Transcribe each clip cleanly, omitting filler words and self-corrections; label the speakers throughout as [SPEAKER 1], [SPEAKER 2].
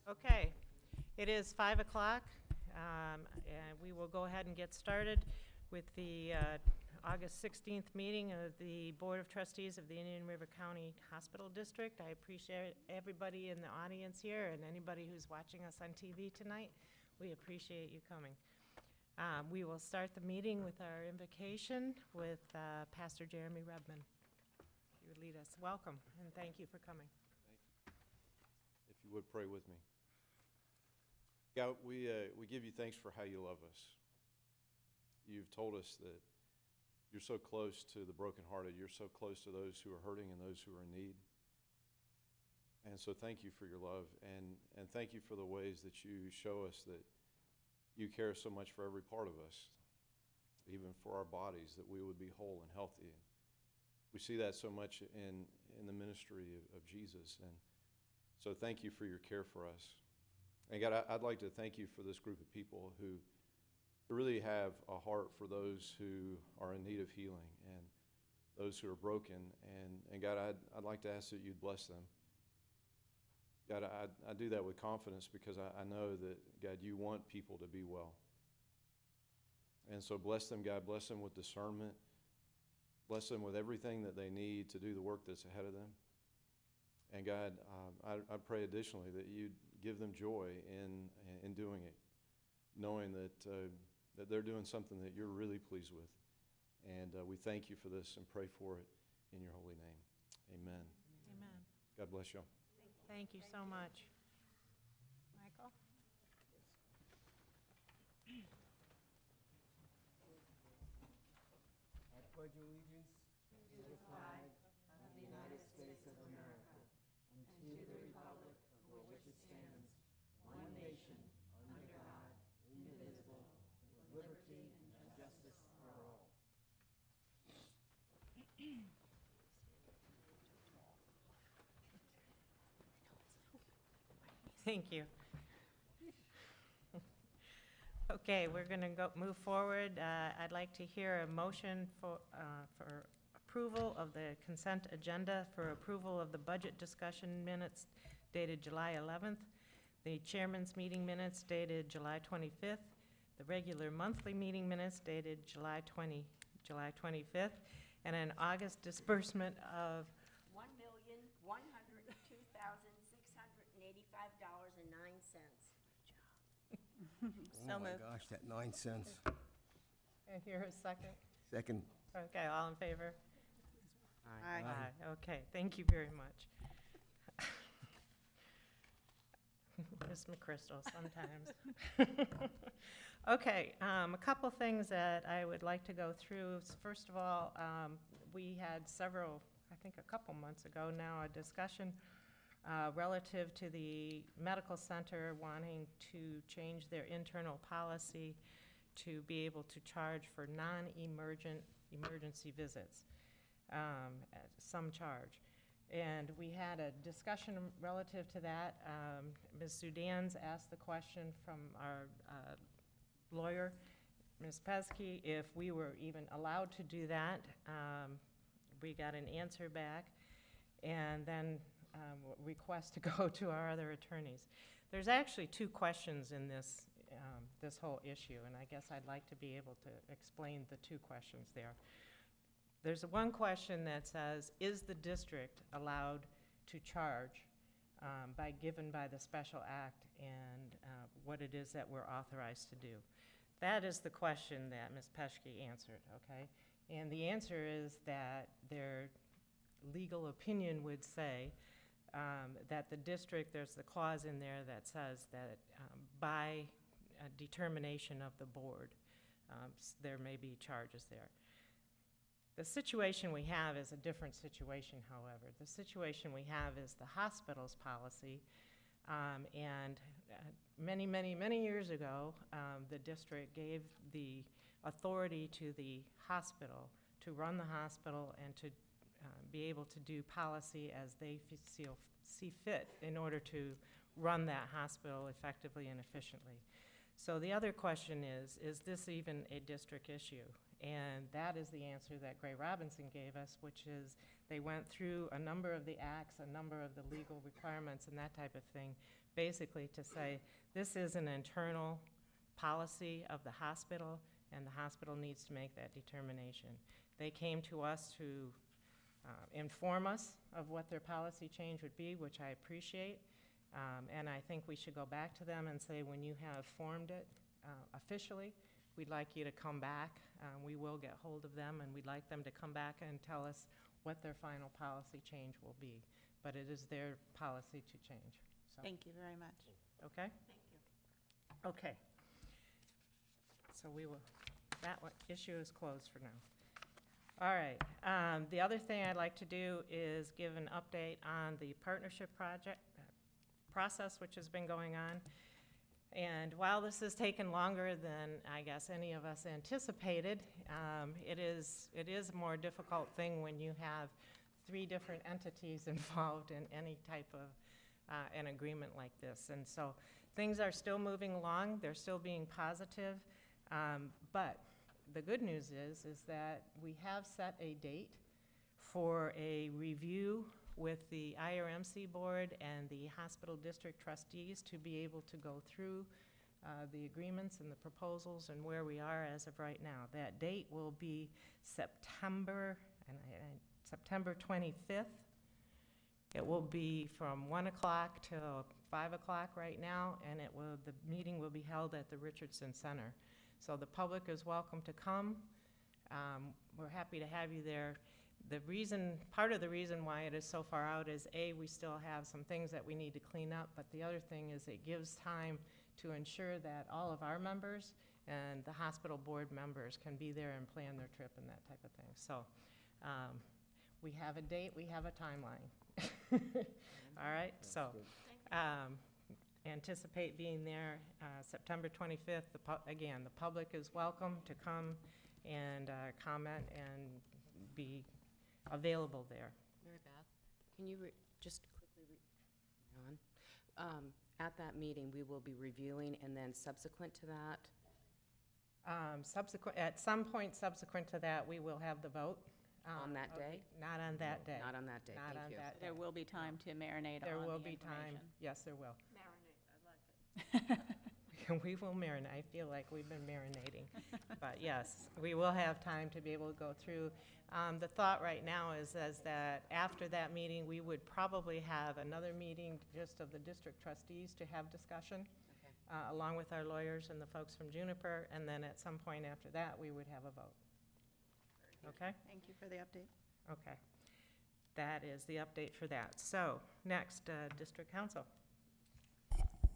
[SPEAKER 1] Okay, it is 5 o'clock, and we will go ahead and get started with the August 16th meeting of the Board of Trustees of the Indian River County Hospital District. I appreciate everybody in the audience here and anybody who's watching us on TV tonight. We appreciate you coming. We will start the meeting with our invocation with Pastor Jeremy Redman. He would lead us. Welcome, and thank you for coming.
[SPEAKER 2] Thank you. If you would pray with me. God, we give you thanks for how you love us. You've told us that you're so close to the brokenhearted. You're so close to those who are hurting and those who are in need. And so thank you for your love, and thank you for the ways that you show us that you care so much for every part of us, even for our bodies, that we would be whole and healthy. And we see that so much in the ministry of Jesus. And so thank you for your care for us. And God, I'd like to thank you for this group of people who really have a heart for those who are in need of healing and those who are broken. And God, I'd like to ask that you'd bless them. God, I do that with confidence because I know that, God, you want people to be well. And so bless them, God. Bless them with discernment. Bless them with everything that they need to do the work that's ahead of them. And God, I pray additionally that you'd give them joy in doing it, knowing that they're doing something that you're really pleased with. And we thank you for this and pray for it in your holy name. Amen.
[SPEAKER 1] Amen.
[SPEAKER 2] God bless you.
[SPEAKER 1] Thank you so much. Michael?
[SPEAKER 3] I pledge allegiance to the flag of the United States of America and to the republic for which it stands, one nation, under God, indivisible, with liberty and justice for all.
[SPEAKER 1] Thank you. Okay, we're going to move forward. I'd like to hear a motion for approval of the consent agenda, for approval of the budget discussion minutes dated July 11th, the chairman's meeting minutes dated July 25th, the regular monthly meeting minutes dated July 25th, and an August disbursement of
[SPEAKER 4] $1,102,685.09.
[SPEAKER 3] Oh my gosh, that 9 cents.
[SPEAKER 1] I hear a second.
[SPEAKER 3] Second.
[SPEAKER 1] Okay, all in favor?
[SPEAKER 3] Aye.
[SPEAKER 1] Okay, thank you very much. Miss McChrystal, sometimes. Okay, a couple things that I would like to go through. First of all, we had several, I think a couple months ago now, a discussion relative to the medical center wanting to change their internal policy to be able to charge for non-emergency visits at some charge. And we had a discussion relative to that. Ms. Sudans asked the question from our lawyer, Ms. Pesky, if we were even allowed to do that. We got an answer back, and then request to go to our other attorneys. There's actually two questions in this this whole issue, and I guess I'd like to be able to explain the two questions there. There's one question that says, is the district allowed to charge given by the special act and what it is that we're authorized to do? That is the question that Ms. Pesky answered, okay? And the answer is that their legal opinion would say that the district, there's the clause in there that says that by a determination of the board, there may be charges there. The situation we have is a different situation, however. The situation we have is the hospital's policy, and many, many, many years ago, the district gave the authority to the hospital to run the hospital and to be able to do policy as they see fit in order to run that hospital effectively and efficiently. So the other question is this even a district issue? And that is the answer that Gray Robinson gave us, which is they went through a number of the acts, a number of the legal requirements and that type of thing, basically to say, this is an internal policy of the hospital, and the hospital needs to make that determination. They came to us to inform us of what their policy change would be, which I appreciate. And I think we should go back to them and say, when you have formed it officially, we'd like you to come back. We will get hold of them, and we'd like them to come back and tell us what their final policy change will be. But it is their policy to change. So,
[SPEAKER 4] Thank you very much.
[SPEAKER 1] okay?
[SPEAKER 4] Thank you.
[SPEAKER 1] Okay. So we will, that one, issue is closed for now. All right. The other thing I'd like to do is give an update on the partnership project process, which has been going on. And while this has taken longer than I guess any of us anticipated, it is a more difficult thing when you have 3 different entities involved in any type of an agreement like this. And so things are still moving along. They're still being positive. But the good news is that we have set a date for a review with the IRMC board and the hospital district trustees to be able to go through the agreements and the proposals and where we are as of right now. That date will be September 25th. It will be from 1 o'clock till 5 o'clock right now, and the meeting will be held at the Richardson Center. So the public is welcome to come. We're happy to have you there. Part of the reason why it is so far out is, A, we still have some things that we need to clean up, but the other thing is it gives time to ensure that all of our members and the hospital board members can be there and plan their trip and that type of thing. So we have a date, we have a timeline. All right, so anticipate being there September 25th. Again, the public is welcome to come and comment and be available there.
[SPEAKER 5] Mary Beth, can you just quickly at that meeting, we will be reviewing, and then subsequent to that?
[SPEAKER 1] At some point subsequent to that, we will have the vote.
[SPEAKER 5] On that day?
[SPEAKER 1] Not on that day.
[SPEAKER 5] Not on that day,
[SPEAKER 1] Not
[SPEAKER 5] thank
[SPEAKER 1] on
[SPEAKER 5] you.
[SPEAKER 1] that day.
[SPEAKER 4] There will be time to marinate
[SPEAKER 1] There
[SPEAKER 4] on
[SPEAKER 1] will
[SPEAKER 4] the
[SPEAKER 1] be time.
[SPEAKER 4] information.
[SPEAKER 1] Yes, there will.
[SPEAKER 4] Marinate, I like it.
[SPEAKER 1] We will marinate. I feel like we've been marinating. But yes, we will have time to be able to go through. The thought right now is that after that meeting, we would probably have another meeting just of the district trustees to have discussion, along with our lawyers and the folks from Juniper. And then at some point after that, we would have a vote. Okay?
[SPEAKER 4] Thank you for the update.
[SPEAKER 1] Okay. That is the update for that. So next, District Council.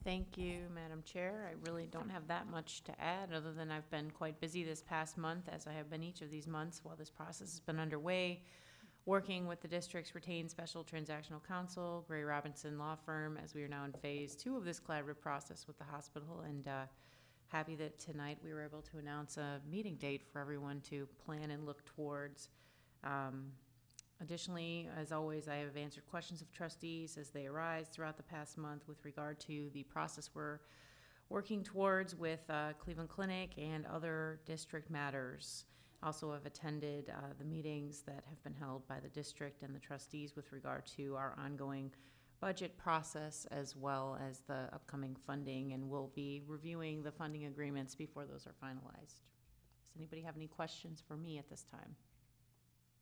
[SPEAKER 6] Thank you, Madam Chair. I really don't have that much to add, other than I've been quite busy this past month, as I have been each of these months while this process has been underway, working with the district's retained special transactional counsel, Gray Robinson Law Firm, as we are now in phase 2 of this collaborative process with the hospital, and happy that tonight we were able to announce a meeting date for everyone to plan and look towards. Additionally, as always, I have answered questions of trustees as they arise throughout the past month with regard to the process we're working towards with Cleveland Clinic and other district matters. Also have attended the meetings that have been held by the district and the trustees with regard to our ongoing budget process, as well as the upcoming funding, and we'll be reviewing the funding agreements before those are finalized. Does anybody have any questions for me at this time?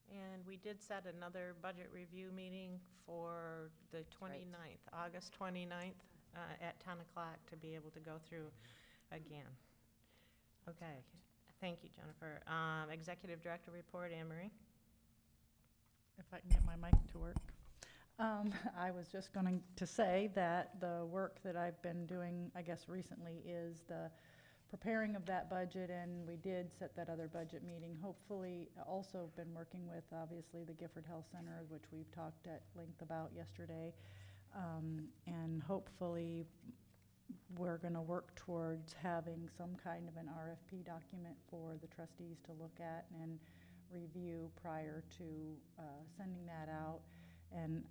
[SPEAKER 1] And we did set another budget review meeting for the 29th, August 29th, at 10 o'clock to be able to go through again. Okay, thank you, Jennifer. Executive Director Report, Anne Marie.
[SPEAKER 7] If I can get my mic to work. I was just going to say that the work that I've been doing, I guess recently, is the preparing of that budget, and we did set that other budget meeting. Hopefully, also been working with, obviously, the Gifford Health Center, which we've talked at length about yesterday. And hopefully, we're going to work towards having some kind of an RFP document for the trustees to look at and review prior to sending that out, and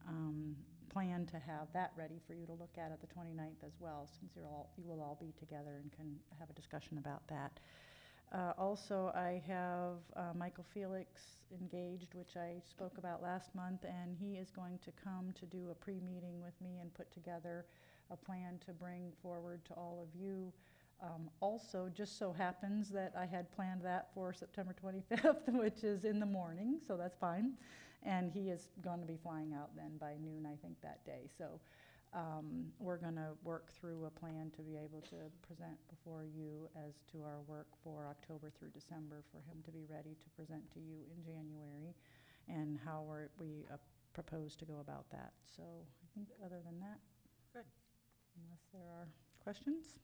[SPEAKER 7] plan to have that ready for you to look at the 29th as well, since you will all be together and can have a discussion about that. Also, I have Michael Felix engaged, which I spoke about last month, and he is going to come to do a pre-meeting with me and put together a plan to bring forward to all of you. Also, just so happens that I had planned that for September 25th, which is in the morning, so that's fine. And he is going to be flying out then by noon, I think, that day. So we're going to work through a plan to be able to present before you as to our work for October through December, for him to be ready to present to you in January, and how we propose to go about that. So I think other than that,
[SPEAKER 1] Good.
[SPEAKER 7] unless there are questions.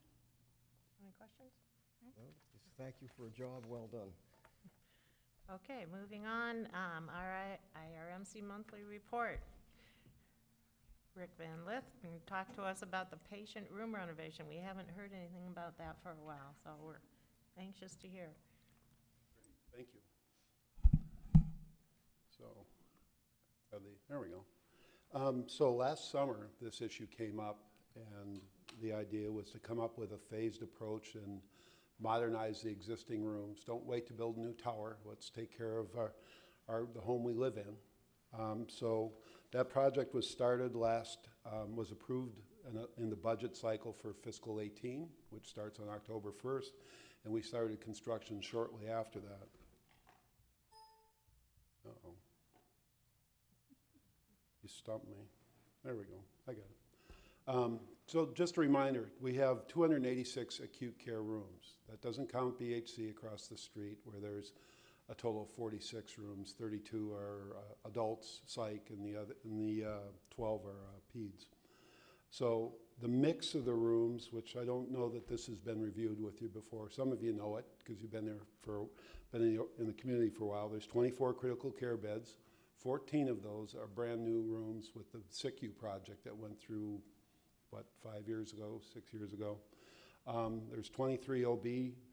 [SPEAKER 1] Any questions?
[SPEAKER 3] Well, just thank you for a job well done.
[SPEAKER 1] Okay, moving on, IRMC monthly report. Rick Van Lith can talk to us about the patient room renovation. We haven't heard anything about that for a while, so we're anxious to hear.
[SPEAKER 8] Thank you. So, there we go. So last summer, this issue came up, and the idea was to come up with a phased approach and modernize the existing rooms. Don't wait to build a new tower. Let's take care of the home we live in. So that project was started was approved in the budget cycle for fiscal 18, which starts on October 1st, and we started construction shortly after that. Uh-oh. You stumped me. There we go. I got it. So just a reminder, we have 286 acute care rooms. That doesn't count BHC across the street, where there's a total of 46 rooms. 32 are adults, psych, and the 12 are peds. So the mix of the rooms, which I don't know that this has been reviewed with you before. Some of you know it because you've been in the community for a while. There's 24 critical care beds. 14 of those are brand new rooms with the SICU project that went through, 5 years ago, 6 years ago. There's 23 OB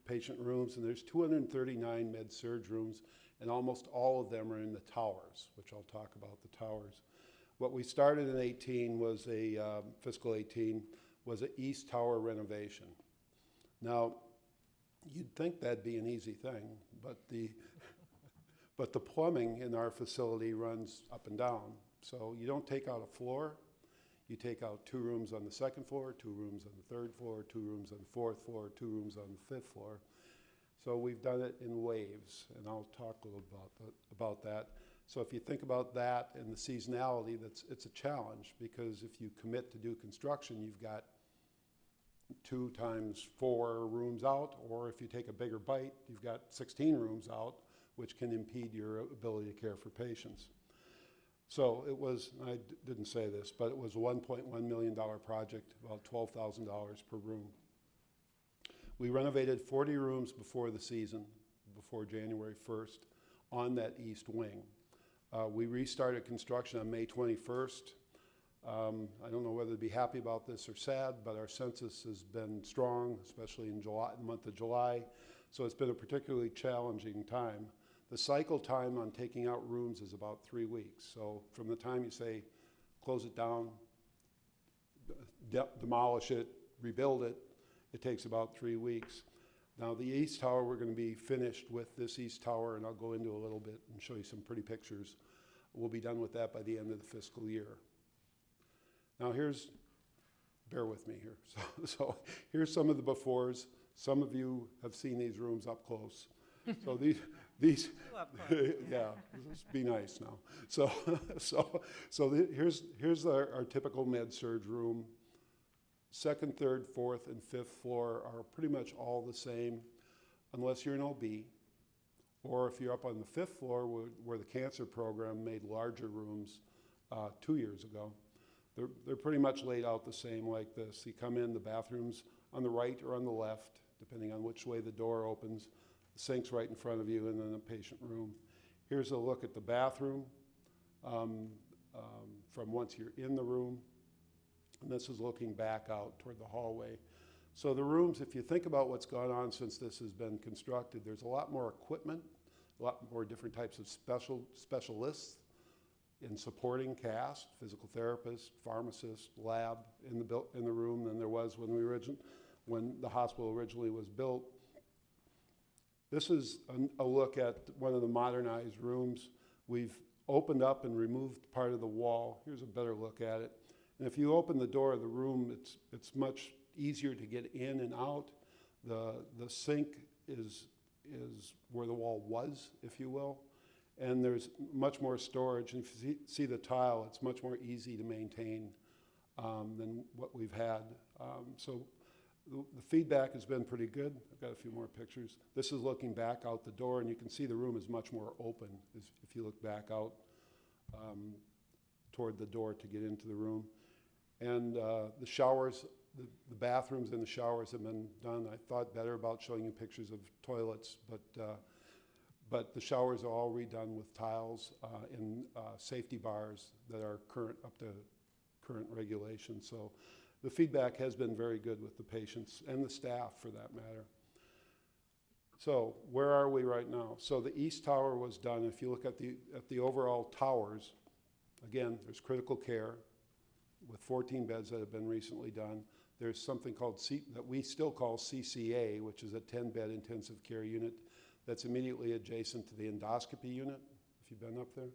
[SPEAKER 8] patient rooms, and there's 239 med-surg rooms, and almost all of them are in the towers, which I'll talk about the towers. What we started in 18 was fiscal 18, was an East Tower renovation. Now, you'd think that'd be an easy thing, but the plumbing in our facility runs up and down. So you don't take out a floor. You take out 2 rooms on the 2nd floor, 2 rooms on the 3rd floor, 2 rooms on the 4th floor, 2 rooms on the 5th floor. So we've done it in waves, and I'll talk a little about that. So if you think about that and the seasonality, it's a challenge, because if you commit to do construction, you've got 2 times 4 rooms out, or if you take a bigger bite, you've got 16 rooms out, which can impede your ability to care for patients. So it was, I didn't say this, but it was a $1.1 million project, about $12,000 per room. We renovated 40 rooms before the season, before January 1st, on that east wing. We restarted construction on May 21st. I don't know whether to be happy about this or sad, but our census has been strong, especially in July, the month of July. So it's been a particularly challenging time. The cycle time on taking out rooms is about 3 weeks. So from the time you say, close it down, demolish it, rebuild it, it takes about 3 weeks. Now the East Tower, we're going to be finished with this East Tower, and I'll go into a little bit and show you some pretty pictures. We'll be done with that by the end of the fiscal year. Now bear with me here. So here's some of the befores. Some of you have seen these rooms up close. So these yeah, just be nice now. Here's our typical med-surg room. 2nd, 3rd, 4th, and 5th floor are pretty much all the same, unless you're an OB, or if you're up on the 5th floor where the cancer program made larger rooms 2 years ago. They're pretty much laid out the same like this. You come in, the bathroom's on the right or on the left, depending on which way the door opens. The sink's right in front of you, and then the patient room. Here's a look at the bathroom from once you're in the room. And this is looking back out toward the hallway. So the rooms, if you think about what's gone on since this has been constructed, there's a lot more equipment, a lot more different types of specialists in supporting cast, physical therapists, pharmacists, lab in the room than there was when the hospital originally was built. This is a look at one of the modernized rooms. We've opened up and removed part of the wall. Here's a better look at it. And if you open the door of the room, it's much easier to get in and out. The sink is where the wall was, if you will. And there's much more storage. And if you see the tile, it's much more easy to maintain than what we've had. So the feedback has been pretty good. I've got a few more pictures. This is looking back out the door, and you can see the room is much more open if you look back out toward the door to get into the room. And the showers, the bathrooms and the showers have been done. I thought better about showing you pictures of toilets, but the showers are all redone with tiles and safety bars that are up to current regulations. So the feedback has been very good with the patients and the staff, for that matter. So where are we right now? So the east tower was done. If you look at the overall towers, again, there's critical care with 14 beds that have been recently done. There's something called that we still call CCA, which is a 10-bed intensive care unit that's immediately adjacent to the endoscopy unit, if you've been up there.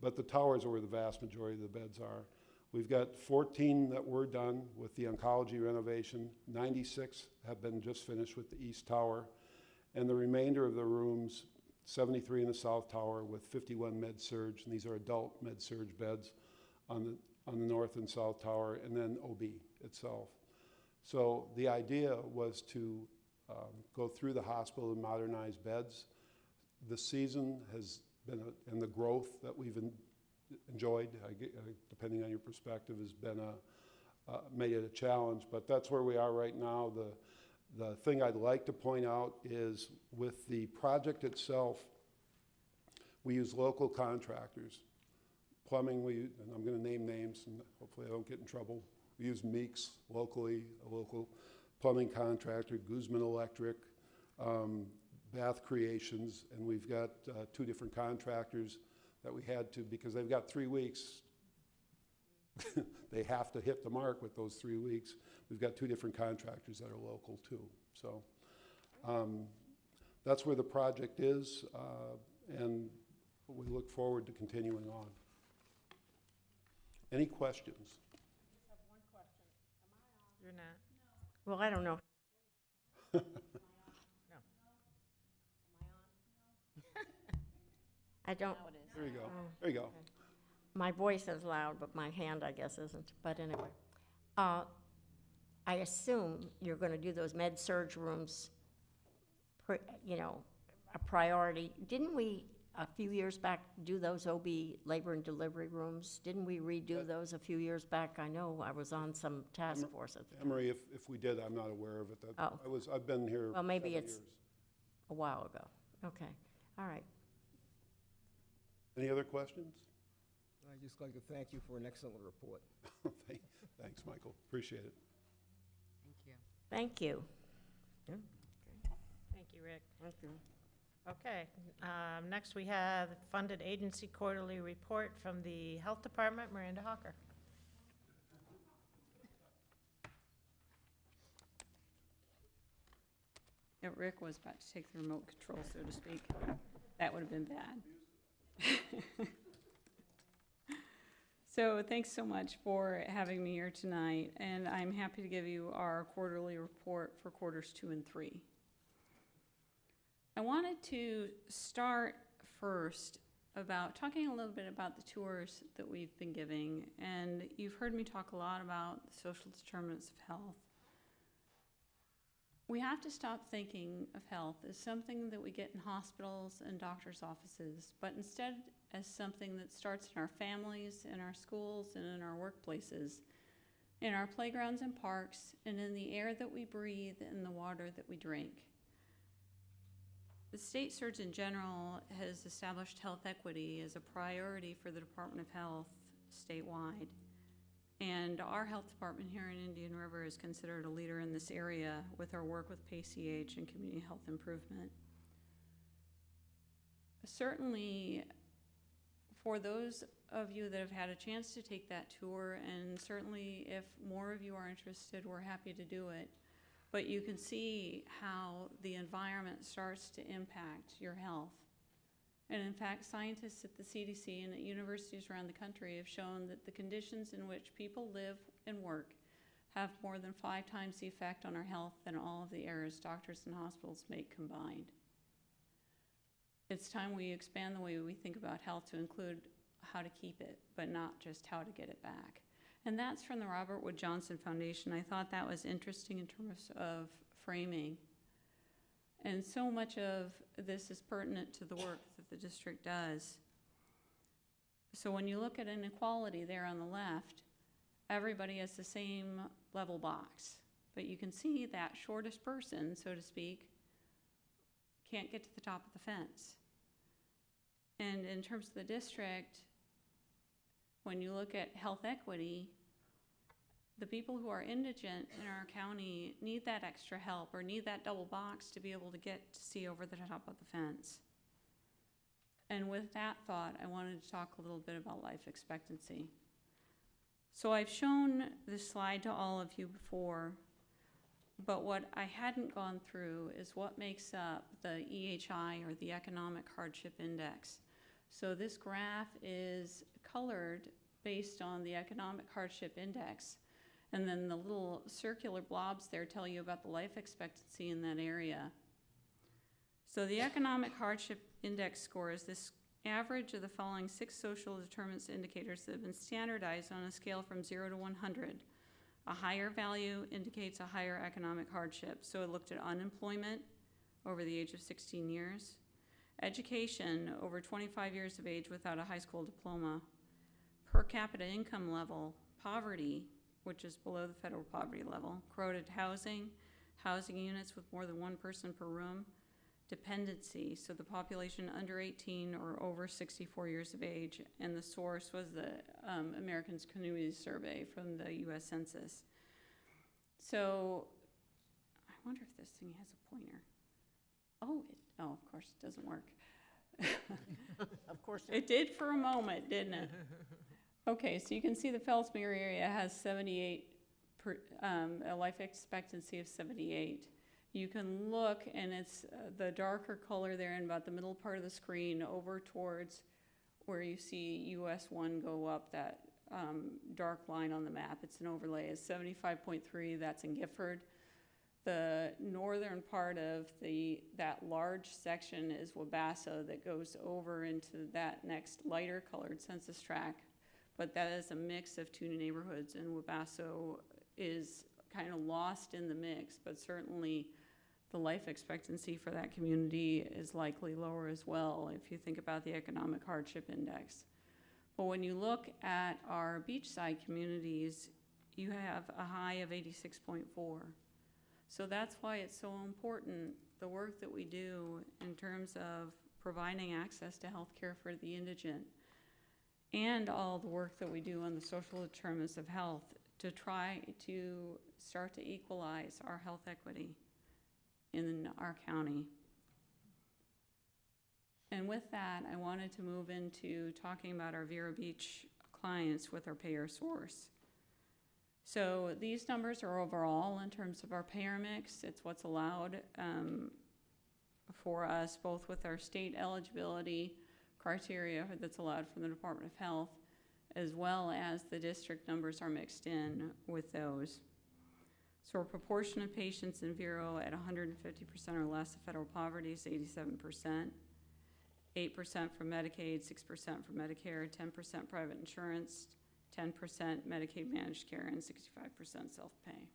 [SPEAKER 8] But the towers are where the vast majority of the beds are. We've got 14 that were done with the oncology renovation. 96 have been just finished with the east tower. And the remainder of the rooms, 73 in the south tower with 51 med-surg, and these are adult med-surg beds on the north and south tower, and then OB itself. So the idea was to go through the hospital and modernize beds. The season has been, and the growth that we've enjoyed, depending on your perspective, has been made it a challenge, but that's where we are right now. The thing I'd like to point out is with the project itself, we use local contractors. Plumbing, and I'm going to name names, and hopefully I don't get in trouble. We use Meeks locally, a local plumbing contractor, Guzman Electric, Bath Creations, and we've got 2 different contractors that we had to, because they've got 3 weeks. They have to hit the mark with those 3 weeks. We've got 2 different contractors that are local too. So that's where the project is, and we look forward to continuing on. Any questions?
[SPEAKER 1] You're not.
[SPEAKER 9] Well, I don't know. I don't,
[SPEAKER 4] Now it is.
[SPEAKER 8] There you go.
[SPEAKER 9] Oh,
[SPEAKER 8] There you go.
[SPEAKER 9] my voice is loud, but my hand, I guess, isn't. But anyway, I assume you're going to do those med-surg rooms, a priority. Didn't we, a few years back, do those OB labor and delivery rooms? Didn't we redo those a few years back? I know I was on some task force at the time,
[SPEAKER 8] Emery, if we did, I'm not aware of it.
[SPEAKER 9] Oh.
[SPEAKER 8] I've been here
[SPEAKER 9] Well, maybe
[SPEAKER 8] 7
[SPEAKER 9] it's-
[SPEAKER 8] years.
[SPEAKER 9] a while ago. Okay, all right.
[SPEAKER 8] Any other questions?
[SPEAKER 3] I'd just like to thank you for an excellent report.
[SPEAKER 8] Thanks, Michael. Appreciate it.
[SPEAKER 9] Thank you.
[SPEAKER 1] Thank you, Rick. Okay, next we have Funded Agency Quarterly Report from the Health Department, Miranda Hawker.
[SPEAKER 10] Yeah, Rick was about to take the remote control, so to speak. That would have been bad. So thanks so much for having me here tonight, and I'm happy to give you our quarterly report for quarters 2 and 3. I wanted to start first about talking a little bit about the tours that we've been giving, and you've heard me talk a lot about the social determinants of health. We have to stop thinking of health as something that we get in hospitals and doctors' offices, but instead as something that starts in our families, in our schools, and in our workplaces, in our playgrounds and parks, and in the air that we breathe and the water that we drink. The State Surgeon General has established health equity as a priority for the Department of Health statewide. And our health department here in Indian River is considered a leader in this area with our work with PACH and community health improvement. Certainly, for those of you that have had a chance to take that tour, and certainly if more of you are interested, we're happy to do it. but you can see how the environment starts to impact your health. And in fact, scientists at the CDC and at universities around the country have shown that the conditions in which people live and work have more than 5 times the effect on our health than all of the errors doctors and hospitals make combined. It's time we expand the way we think about health to include how to keep it, but not just how to get it back. And that's from the Robert Wood Johnson Foundation. I thought that was interesting in terms of framing. And so much of this is pertinent to the work that the district does. So when you look at inequality there on the left, everybody has the same level box. But you can see that shortest person, so to speak, can't get to the top of the fence. And in terms of the district, when you look at health equity, the people who are indigent in our county need that extra help or need that double box to be able to get to see over the top of the fence. And with that thought, I wanted to talk a little bit about life expectancy. So I've shown this slide to all of you before, but what I hadn't gone through is what makes up the EHI, or the Economic Hardship Index. So this graph is colored based on the Economic Hardship Index. And then the little circular blobs there tell you about the life expectancy in that area. So the Economic Hardship Index score is this average of the following 6 social determinants indicators that have been standardized on a scale from 0 to 100. A higher value indicates a higher economic hardship. So it looked at unemployment over the age of 16 years, education over 25 years of age without a high school diploma, per capita income level, poverty, which is below the federal poverty level, crowded housing, housing units with more than 1 person per room, dependency, so the population under 18 or over 64 years of age, and the source was the Americans Community Survey from the US Census. So I wonder if this thing has a pointer. Oh, of course it doesn't work.
[SPEAKER 9] Of course.
[SPEAKER 10] It did for a moment, didn't it? Okay, so you can see the Fellsmere area has 78, a life expectancy of 78. You can look, and it's the darker color there in about the middle part of the screen over towards where you see US 1 go up, that dark line on the map. It's an overlay. It's 75.3, that's in Gifford. The northern part of that large section is Wabasso that goes over into that next lighter colored census tract. But that is a mix of 2 neighborhoods, and Wabasso is kind of lost in the mix, but certainly the life expectancy for that community is likely lower as well if you think about the Economic Hardship Index. But when you look at our beachside communities, you have a high of 86.4. So that's why it's so important, the work that we do in terms of providing access to health care for the indigent, and all the work that we do on the social determinants of health to try to start to equalize our health equity in our county. And with that, I wanted to move into talking about our Vero Beach clients with our payer source. So these numbers are overall in terms of our payer mix. It's what's allowed for us, both with our state eligibility criteria that's allowed from the Department of Health, as well as the district numbers are mixed in with those. So our proportion of patients in Vero at 150% or less of federal poverty is 87%, 8% from Medicaid, 6% from Medicare, 10% private insurance, 10% Medicaid managed care, and 65% self-pay.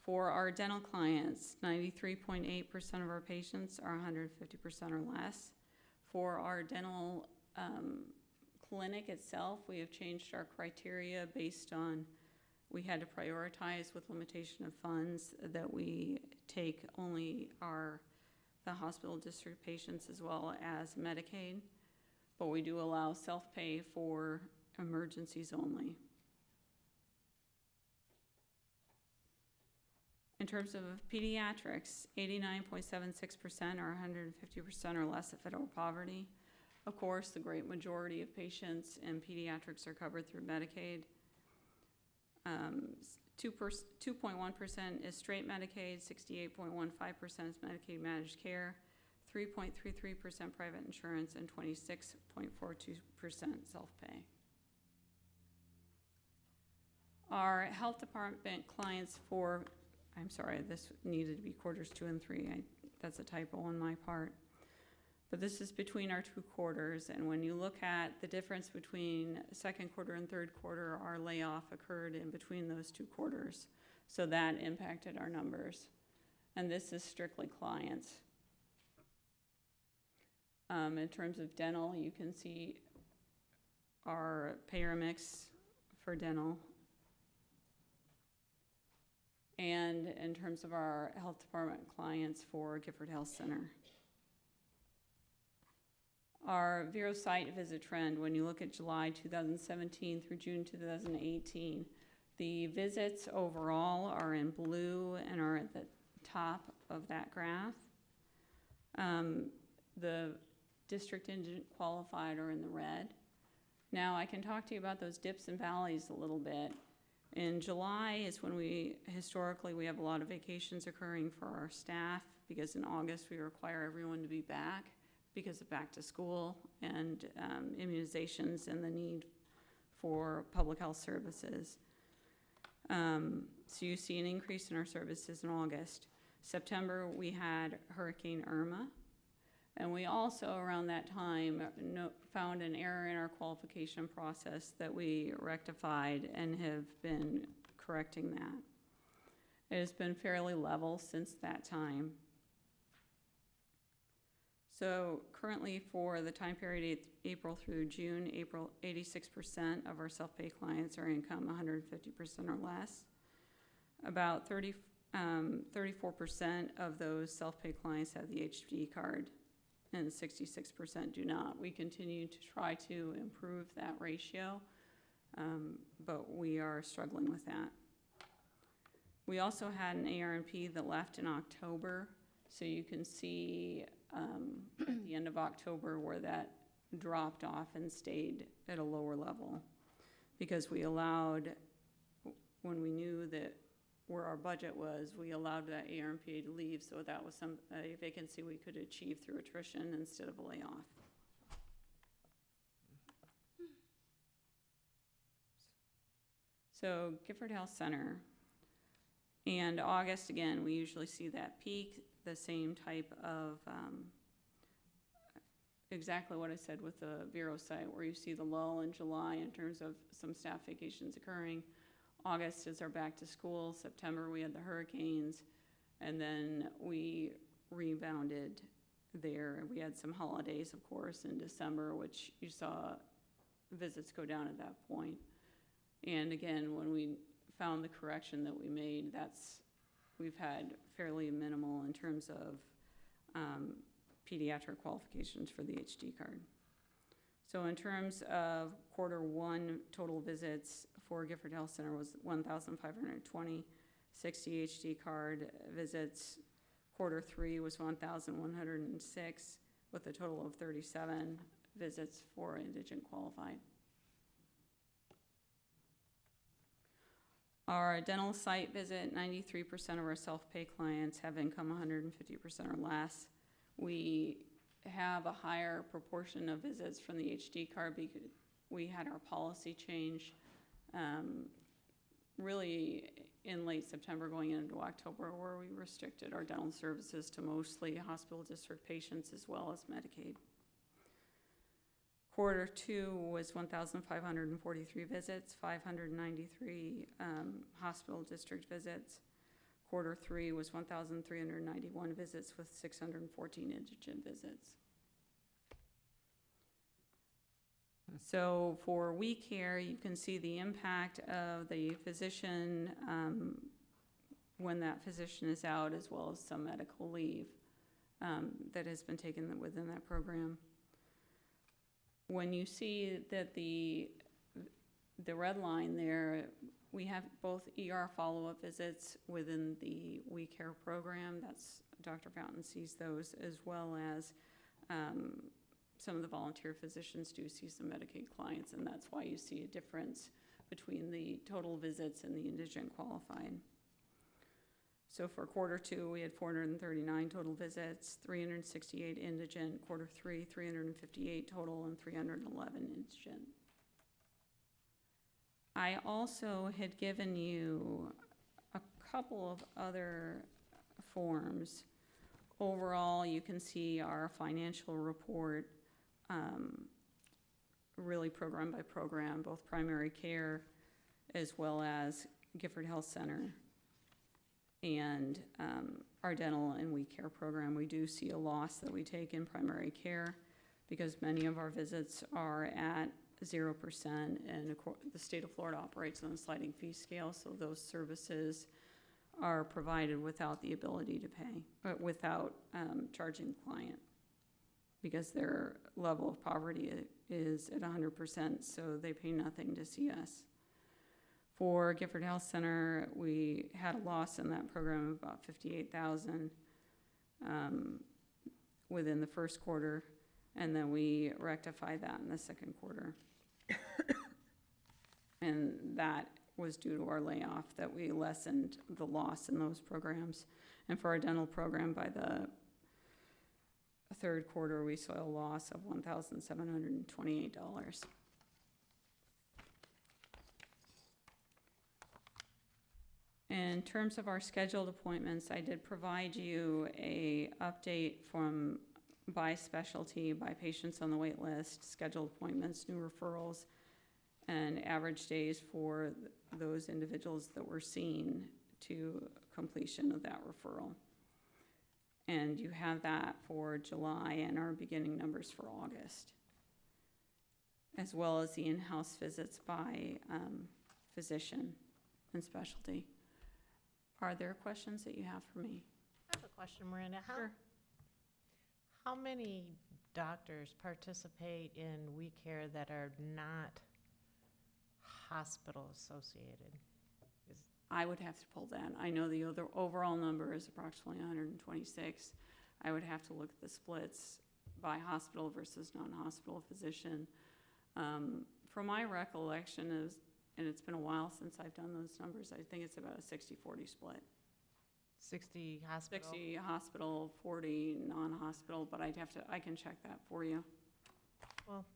[SPEAKER 10] For our dental clients, 93.8% of our patients are 150% or less. For our dental clinic itself, we have changed our criteria based on, we had to prioritize with limitation of funds that we take only the hospital district patients as well as Medicaid, but we do allow self-pay for emergencies only. In terms of pediatrics, 89.76% are 150% or less of federal poverty. Of course, the great majority of patients in pediatrics are covered through Medicaid. 2.1% is straight Medicaid, 68.15% is Medicaid managed care, 3.33% private insurance, and 26.42% self-pay. Our health department clients for, I'm sorry, this needed to be quarters 2 and 3. That's a typo on my part. But this is between our 2 quarters, and when you look at the difference between second quarter and third quarter, our layoff occurred in between those 2 quarters. So that impacted our numbers. And this is strictly clients. In terms of dental, you can see our payer mix for dental. And in terms of our health department clients for Gifford Health Center. Our Vero site visit trend, when you look at July 2017 through June 2018, the visits overall are in blue and are at the top of that graph. The district indigent qualified are in the red. Now I can talk to you about those dips and valleys a little bit. In July is when we have a lot of vacations occurring for our staff, because in August we require everyone to be back because of back to school and immunizations and the need for public health services. So you see an increase in our services in August. September, we had Hurricane Irma, and we also around that time found an error in our qualification process that we rectified and have been correcting that. It has been fairly level since that time. So currently for the time period April through June, 86% of our self-pay clients are income 150% or less. About 34% of those self-pay clients have the HD card, and 66% do not. We continue to try to improve that ratio, but we are struggling with that. We also had an ARNP that left in October, so you can see at the end of October where that dropped off and stayed at a lower level, because we allowed, when we knew that where our budget was, we allowed that ARNP to leave, so that was a vacancy we could achieve through attrition instead of a layoff. So Gifford Health Center. And August, again, we usually see that peak, the same type of, exactly what I said with the Vero site, where you see the lull in July in terms of some staff vacations occurring. August is our back to school. September, we had the hurricanes, and then we rebounded there. We had some holidays, of course, in December, which you saw visits go down at that point. And again, when we found the correction that we made, we've had fairly minimal in terms of pediatric qualifications for the HD card. So in terms of Q1 total visits for Gifford Health Center was 1,520, 60 HD card visits. Q3 was 1,106, with a total of 37 visits for indigent qualified. Our dental site visit, 93% of our self-pay clients have income 150% or less. We have a higher proportion of visits from the HD card because we had our policy change really in late September going into October, where we restricted our dental services to mostly hospital district patients as well as Medicaid. Q2 was 1,543 visits, 593 hospital district visits. Q3 was 1,391 visits with 614 indigent visits. So for WeCare, you can see the impact of the physician when that physician is out, as well as some medical leave that has been taken within that program. When you see that the red line there, we have both ER follow-up visits within the WeCare program. That's Dr. Fountain sees those, as well as some of the volunteer physicians do see some Medicaid clients, and that's why you see a difference between the total visits and the indigent qualified. So for quarter 2, we had 439 total visits, 368 indigent, quarter 3, 358 total, and 311 indigent. I also had given you a couple of other forms. Overall, you can see our financial report, really program by program, both primary care as well as Gifford Health Center and our dental and we care program. We do see a loss that we take in primary care because many of our visits are at 0%, and the state of Florida operates on a sliding fee scale, so those services are provided without the ability to pay, but without charging the client, because their level of poverty is at 100%, so they pay nothing to see us. For Gifford Health Center, we had a loss in that program of about $58,000 within the first quarter, and then we rectified that in the second quarter. And that was due to our layoff, that we lessened the loss in those programs. And for our dental program, by the third quarter, we saw a loss of $1,728. In terms of our scheduled appointments, I did provide you a update from by specialty, by patients on the wait list, scheduled appointments, new referrals, and average days for those individuals that were seen to completion of that referral. And you have that for July and our beginning numbers for August, as well as the in-house visits by physician and specialty. Are there questions that you have for me?
[SPEAKER 1] I have a question, Miranda.
[SPEAKER 10] Sure.
[SPEAKER 1] How many doctors participate in We Care that are not hospital associated?
[SPEAKER 10] I would have to pull that. I know the other overall number is approximately 126. I would have to look at the splits by hospital versus non-hospital physician. From my recollection is, and it's been a while since I've done those numbers, I think it's about a 60-40 split.
[SPEAKER 1] 60 hospital?
[SPEAKER 10] 60 hospital, 40 non-hospital, but I can check that for you.
[SPEAKER 1] Well,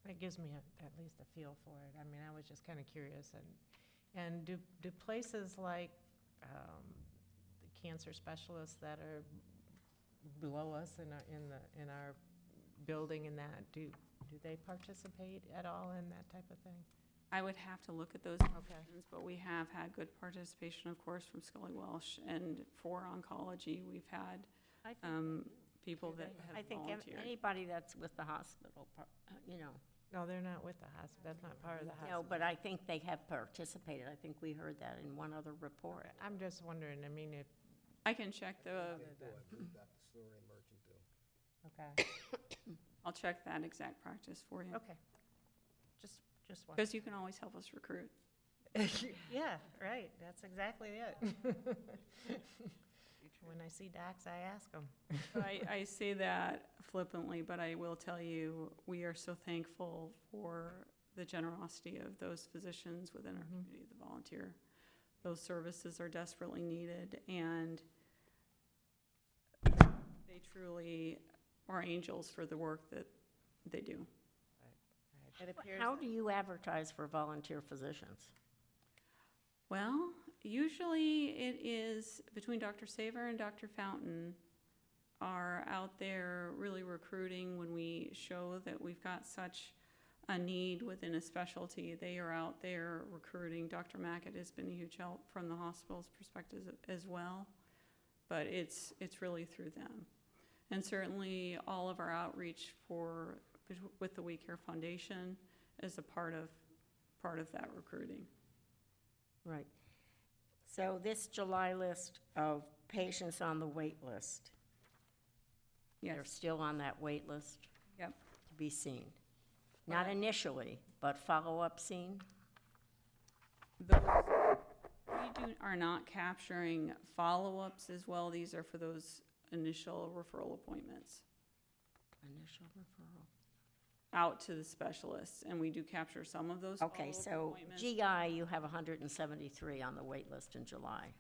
[SPEAKER 1] that gives me at least a feel for it. I mean, I was just kind of curious. And do places like the cancer specialists that are below us in our building and that, do they participate at all in that type of thing?
[SPEAKER 10] I would have to look at those options, but we have had good participation, of course, from Scully Welsh. And for oncology, we've had people that have
[SPEAKER 9] I think
[SPEAKER 10] volunteered.
[SPEAKER 9] anybody that's with the hospital, you know.
[SPEAKER 1] No, they're not with the hospital. That's not part of the hospital.
[SPEAKER 9] No, but I think they have participated. I think we heard that in one other report.
[SPEAKER 1] I'm just wondering, I mean, if,
[SPEAKER 10] I can check the,
[SPEAKER 1] okay,
[SPEAKER 10] I'll check that exact practice for you.
[SPEAKER 1] okay. Just one.
[SPEAKER 10] Because you can always help us recruit.
[SPEAKER 1] Yeah, right, that's exactly it. When I see docs, I ask them.
[SPEAKER 10] I say that flippantly, but I will tell you, we are so thankful for the generosity of those physicians within our community that volunteer. Those services are desperately needed, and they truly are angels for the work that they do.
[SPEAKER 1] It appears
[SPEAKER 9] How do you advertise for volunteer physicians?
[SPEAKER 10] Well, usually it is between Dr. Saver and Dr. Fountain are out there really recruiting when we show that we've got such a need within a specialty. They are out there recruiting. Dr. Mackett has been a huge help from the hospital's perspective as well, but it's really through them. And certainly all of our outreach with the We Care Foundation is a part of that recruiting.
[SPEAKER 9] Right. So this July list of patients on the wait list, they're
[SPEAKER 10] Yes,
[SPEAKER 9] still on that wait list
[SPEAKER 10] yep.
[SPEAKER 9] to be seen? Not initially, but follow-up seen?
[SPEAKER 10] We are not capturing follow-ups as well. These are for those initial referral appointments.
[SPEAKER 9] Initial referral.
[SPEAKER 10] out to the specialists, and we do capture some of those
[SPEAKER 9] Okay,
[SPEAKER 10] follow-up
[SPEAKER 9] so
[SPEAKER 10] appointments.
[SPEAKER 9] GI, you have 173 on the wait list in July.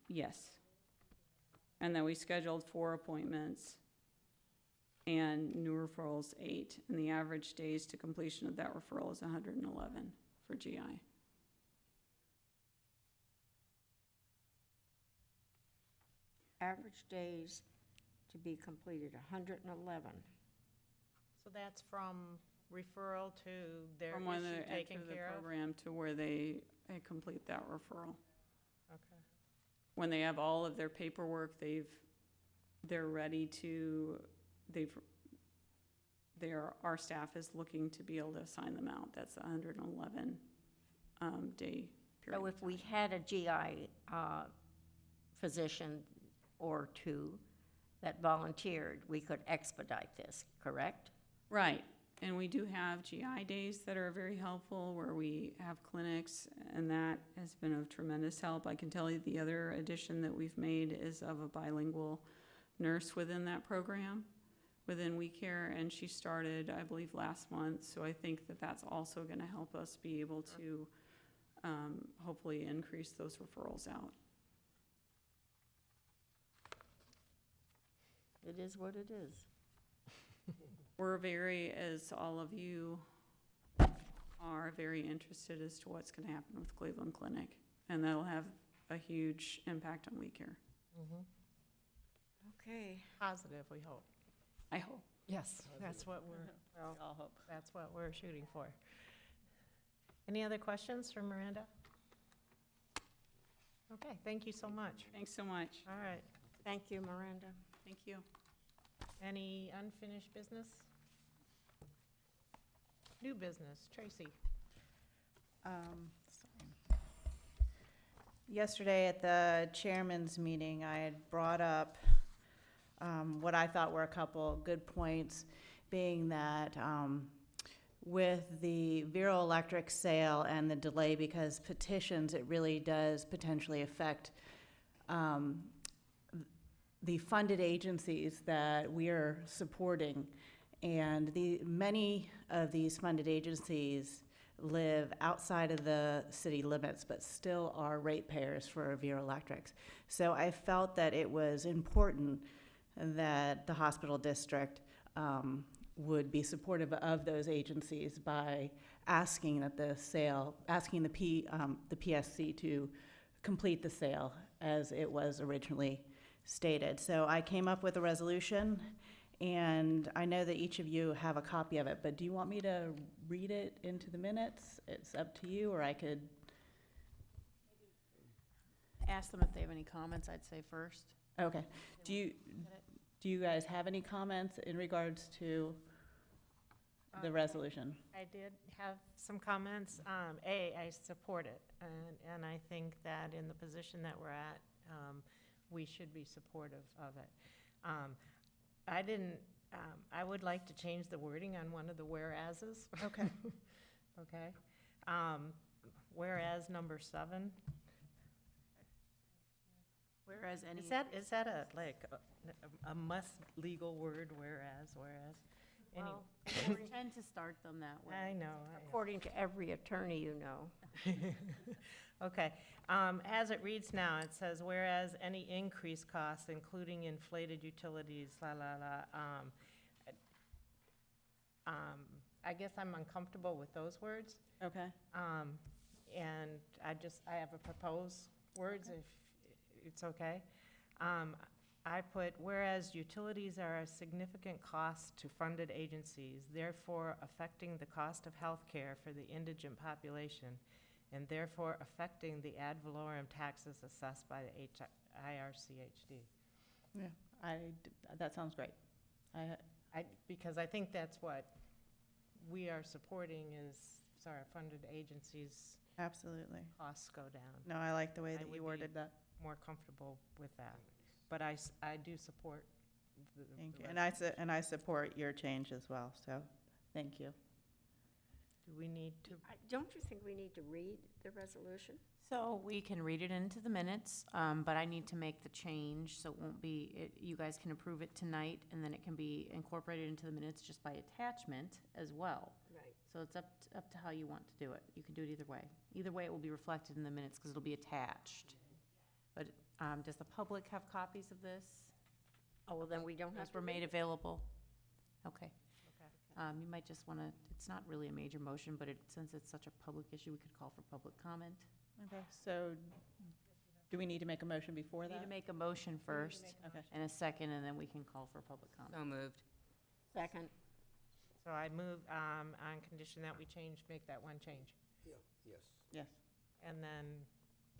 [SPEAKER 10] Yes. And then we scheduled 4 appointments and new referrals 8, and the average days to completion of that referral is 111 for GI.
[SPEAKER 9] Average days to be completed, 111.
[SPEAKER 1] So that's from referral to their
[SPEAKER 10] From when
[SPEAKER 1] issue
[SPEAKER 10] they
[SPEAKER 1] taken
[SPEAKER 10] enter the
[SPEAKER 1] care of?
[SPEAKER 10] program to where they complete that referral.
[SPEAKER 1] Okay.
[SPEAKER 10] When they have all of their paperwork, they're ready to, our staff is looking to be able to assign them out. That's a 111 day period.
[SPEAKER 9] So
[SPEAKER 10] of
[SPEAKER 9] if we
[SPEAKER 10] time.
[SPEAKER 9] had a GI physician or two that volunteered, we could expedite this, correct?
[SPEAKER 10] Right, and we do have GI days that are very helpful where we have clinics, and that has been of tremendous help. I can tell you the other addition that we've made is of a bilingual nurse within that program, within WeCare, and she started, I believe, last month. So I think that that's also going to help us be able to hopefully increase those referrals out.
[SPEAKER 9] It is what it is.
[SPEAKER 10] We're very, as all of you are, very interested as to what's going to happen with Cleveland Clinic, and that'll have a huge impact on WeCare.
[SPEAKER 1] Mhm.
[SPEAKER 9] Okay.
[SPEAKER 1] Positive, we hope.
[SPEAKER 10] I hope.
[SPEAKER 1] Yes, that's what we're, well,
[SPEAKER 4] All hope.
[SPEAKER 1] that's what we're shooting for. Any other questions for Miranda? Okay, thank you so much.
[SPEAKER 10] Thanks so much.
[SPEAKER 1] All right,
[SPEAKER 9] Thank you, Miranda.
[SPEAKER 10] Thank you.
[SPEAKER 1] any unfinished business? New business, Tracy.
[SPEAKER 4] Sorry. Yesterday at the chairman's meeting, I had brought up what I thought were a couple good points, being that with the Vero Electric sale and the delay because petitions, it really does potentially affect the funded agencies that we are supporting. And many of these funded agencies live outside of the city limits, but still are ratepayers for Vero Electrics. So I felt that it was important that the hospital district would be supportive of those agencies by asking that the PSC to complete the sale as it was originally stated. So I came up with a resolution, and I know that each of you have a copy of it, but do you want me to read it into the minutes? It's up to you, or I could.
[SPEAKER 6] Ask them if they have any comments, I'd say first.
[SPEAKER 4] Okay. Do you guys have any comments in regards to the resolution?
[SPEAKER 1] I did have some comments. I support it, and I think that in the position that we're at, we should be supportive of it. I would like to change the wording on one of the whereases.
[SPEAKER 4] Okay.
[SPEAKER 1] Okay. Whereas number 7.
[SPEAKER 6] Whereas any.
[SPEAKER 1] Is that a must legal word, whereas? Anyway.
[SPEAKER 6] Well, we tend to start them that way.
[SPEAKER 1] I know.
[SPEAKER 9] According to every attorney you know.
[SPEAKER 1] Okay, as it reads now, it says, whereas any increased costs, including inflated utilities, I guess I'm uncomfortable with those words.
[SPEAKER 4] Okay.
[SPEAKER 1] And I have a proposed words, if it's okay. I put, whereas utilities are a significant cost to funded agencies, therefore affecting the cost of health care for the indigent population, and therefore affecting the ad valorem taxes assessed by the IRCHD.
[SPEAKER 4] Yeah, that sounds great.
[SPEAKER 1] Because I think that's what we are supporting is, our funded agencies'
[SPEAKER 4] Absolutely.
[SPEAKER 1] costs go down.
[SPEAKER 4] No, I like the way
[SPEAKER 1] I
[SPEAKER 4] that
[SPEAKER 1] would
[SPEAKER 4] you
[SPEAKER 1] be
[SPEAKER 4] worded that.
[SPEAKER 1] More comfortable with that. But I do support the
[SPEAKER 4] Thank you.
[SPEAKER 1] resolution.
[SPEAKER 4] And I support your change as well, so thank you.
[SPEAKER 1] Do we need to?
[SPEAKER 9] Don't you think we need to read the resolution?
[SPEAKER 6] So we can read it into the minutes, but I need to make the change, so it won't be, you guys can approve it tonight, and then it can be incorporated into the minutes just by attachment as well.
[SPEAKER 9] Right.
[SPEAKER 6] So it's up to how you want to do it. You can do it either way. Either way, it will be reflected in the minutes, because it'll be attached. But does the public have copies of this?
[SPEAKER 9] Oh, well, then we don't have
[SPEAKER 6] Those
[SPEAKER 9] to
[SPEAKER 6] were
[SPEAKER 9] read
[SPEAKER 6] made
[SPEAKER 9] it?
[SPEAKER 6] available? Okay.
[SPEAKER 1] Okay.
[SPEAKER 6] You might just want to, it's not really a major motion, but since it's such a public issue, we could call for public comment.
[SPEAKER 4] Okay, so do we need to make a motion before
[SPEAKER 6] We need
[SPEAKER 4] that?
[SPEAKER 6] to make a motion first
[SPEAKER 4] Okay.
[SPEAKER 6] and a second, and then we can call for public comment.
[SPEAKER 5] So moved.
[SPEAKER 9] Second.
[SPEAKER 1] So I move on condition that we make that one change.
[SPEAKER 3] Yes.
[SPEAKER 4] Yes.
[SPEAKER 1] And then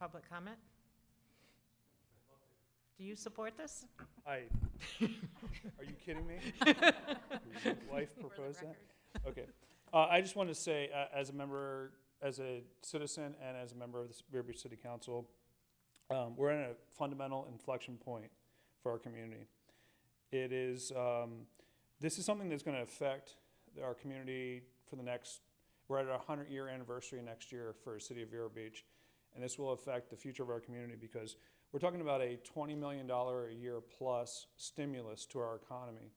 [SPEAKER 1] public comment? Do you support this?
[SPEAKER 11] Are you kidding me? Wife proposed that? Okay. I just wanted to say, as a member, as a citizen, and as a member of the Vero Beach City Council, we're at a fundamental inflection point for our community. It is, this is something that's going to affect our community for the next, we're at our 100-year anniversary next year for the city of Vero Beach, and this will affect the future of our community because we're talking about a $20 million a year plus stimulus to our economy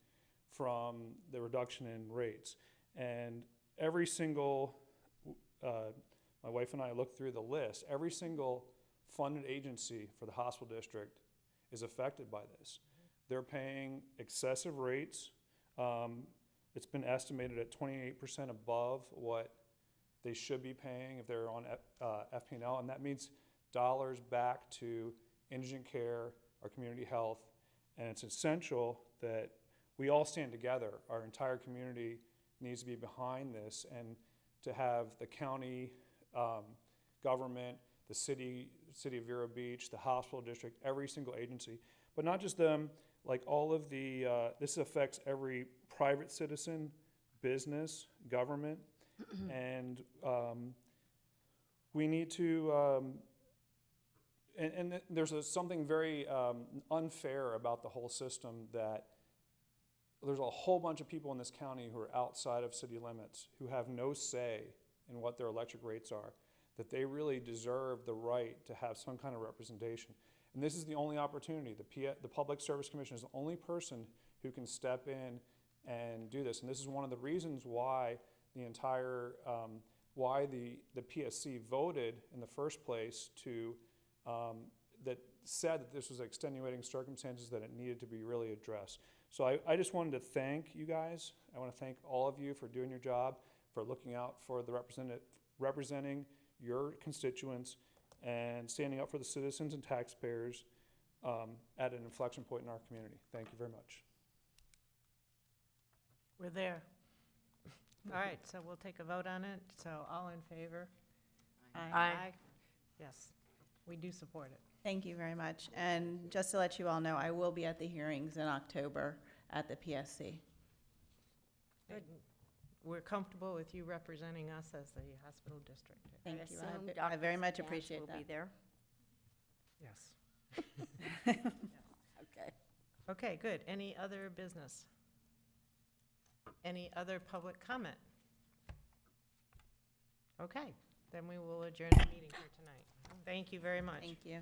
[SPEAKER 11] from the reduction in rates. And every single, my wife and I looked through the list, every single funded agency for the hospital district is affected by this. They're paying excessive rates. It's been estimated at 28% above what they should be paying if they're on FP&L, and that means dollars back to indigent care, our community health, and it's essential that we all stand together. Our entire community needs to be behind this, and to have the county government, the city of Vero Beach, the hospital district, every single agency, but not just them, like all of the, this affects every private citizen, business, government, and we need to, there's something very unfair about the whole system, that there's a whole bunch of people in this county who are outside of city limits who have no say in what their electric rates are, that they really deserve the right to have some kind of representation. And this is the only opportunity. The Public Service Commission is the only person who can step in and do this. And this is one of the reasons why the entire, why the PSC voted in the first place to, that said that this was extenuating circumstances, that it needed to be really addressed. So I just wanted to thank you guys. I want to thank all of you for doing your job, for looking out for the representing your constituents and standing up for the citizens and taxpayers at an inflection point in our community. Thank you very much.
[SPEAKER 1] We're there. All right, so we'll take a vote on it. So all in favor?
[SPEAKER 6] Aye.
[SPEAKER 1] Yes, we do support it.
[SPEAKER 4] Thank you very much. And just to let you all know, I will be at the hearings in October at the PSC.
[SPEAKER 1] Good. We're comfortable with you representing us as the hospital district.
[SPEAKER 4] Thank
[SPEAKER 9] I
[SPEAKER 4] you.
[SPEAKER 9] assume
[SPEAKER 4] I very
[SPEAKER 9] Dr.
[SPEAKER 4] much
[SPEAKER 9] Spence
[SPEAKER 4] appreciate
[SPEAKER 9] will
[SPEAKER 4] that.
[SPEAKER 9] be there.
[SPEAKER 1] Yes.
[SPEAKER 9] Okay.
[SPEAKER 1] Okay, good. Any other business? Any other public comment? Okay, then we will adjourn the meeting for tonight. Thank you very much.
[SPEAKER 4] Thank you.